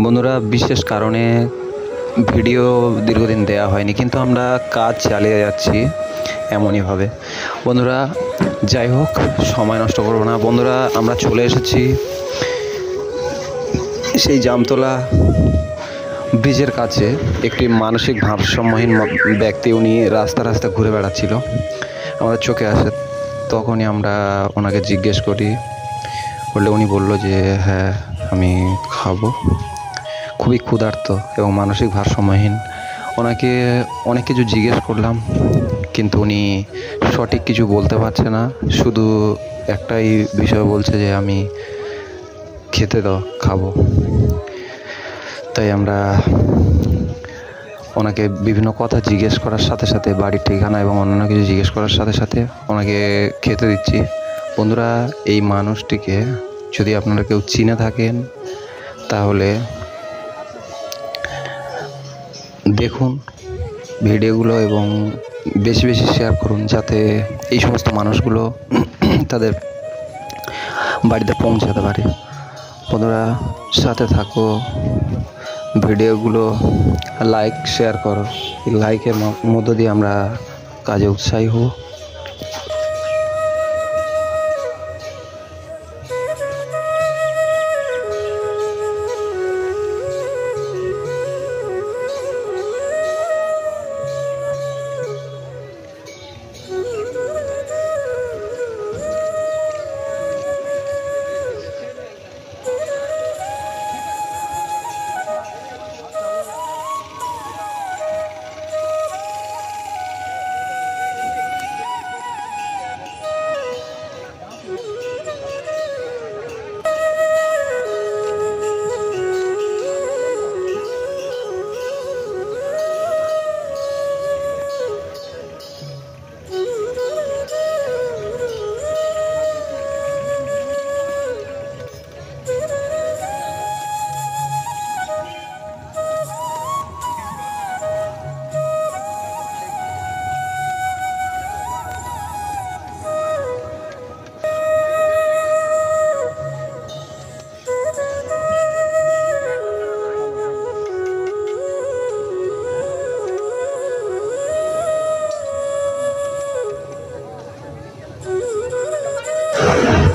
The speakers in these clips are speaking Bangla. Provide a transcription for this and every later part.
বন্ধুরা, বিশেষ কারণে ভিডিও দীর্ঘদিন দেয়া হয়নি, কিন্তু আমরা কাজ চালিয়ে যাচ্ছি এমনইভাবে। বন্ধুরা, যাই হোক, সময় নষ্ট করব না। বন্ধুরা, আমরা চলে এসেছি সেই জামতলা ব্রিজের কাছে। একটি মানসিক ভারসাম্যহীন ব্যক্তি, উনি রাস্তা রাস্তা ঘুরে বেড়াচ্ছিল, আমাদের চোখে আসে। তখনই আমরা ওনাকে জিজ্ঞেস করি, বললে উনি বললো যে হ্যাঁ, আমি খাবো, খুবই ক্ষুধার্ত এবং মানসিক ভারসাম্যহীন। ওনাকে অনেক কিছু জিজ্ঞেস করলাম, কিন্তু উনি সঠিক কিছু বলতে পারছে না। শুধু একটাই বিষয় বলছে যে আমি খেতে দাও, খাবো। তাই আমরা ওনাকে বিভিন্ন কথা জিজ্ঞেস করার সাথে সাথে, বাড়ির ঠিকানা এবং অন্যান্য কিছু জিজ্ঞেস করার সাথে সাথে ওনাকে খেতে দিচ্ছি। বন্ধুরা, এই মানুষটিকে যদি আপনারা কেউ চিনে থাকেন তাহলে দেখুন ভিডিওগুলো এবং বেশি বেশি শেয়ার করুন, যাতে এই সমস্ত মানুষগুলো তাদের বাড়িতে পৌঁছাতে পারে। বন্ধুরা, সাথে থাকো, ভিডিওগুলো লাইক শেয়ার করো। এই লাইকের মধ্য দিয়ে আমরা কাজে উৎসাহী হব।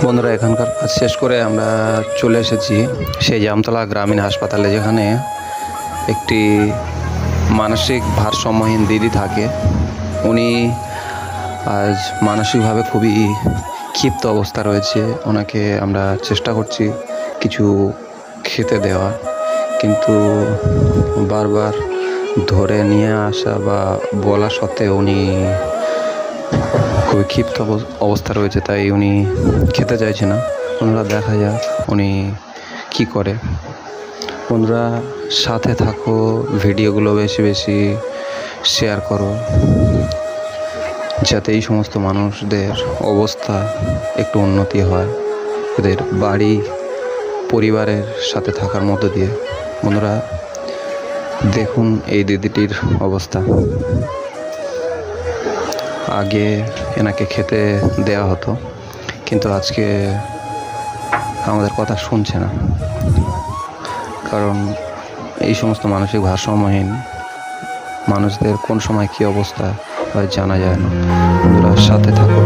বন্ধুরা, এখানকার কাজ শেষ করে আমরা চলে এসেছি সেই জামতলা গ্রামীণ হাসপাতালে, যেখানে একটি মানসিক ভারসাম্যহীন দিদি থাকে। উনি আজ মানসিকভাবে খুবই ক্ষিপ্ত অবস্থা রয়েছে। ওনাকে আমরা চেষ্টা করছি কিছু খেতে দেওয়া, কিন্তু বারবার ধরে নিয়ে আসা বা বলা সত্ত্বেও উনি খুবই ক্ষিপ্ত অবস্থা রয়েছে, তাই উনি খেতে চাইছে না। বন্ধুরা, দেখা যাক উনি কি করে। বন্ধুরা, সাথে থাকো, ভিডিওগুলো বেশি বেশি শেয়ার করো, যাতে এই সমস্ত মানুষদের অবস্থা একটু উন্নতি হয়, এদের বাড়ি পরিবারের সাথে থাকার মধ্য দিয়ে। বন্ধুরা, দেখুন এই দিদিটির অবস্থা। আগে এনাকে খেতে দেওয়া হতো, কিন্তু আজকে আমাদের কথা শুনছে না, কারণ এই সমস্ত মানসিক ভারসাম্যহীন মানুষদের কোন সময় কী অবস্থা হয় জানা যায় না। বন্ধুরা, সাথে থাকো।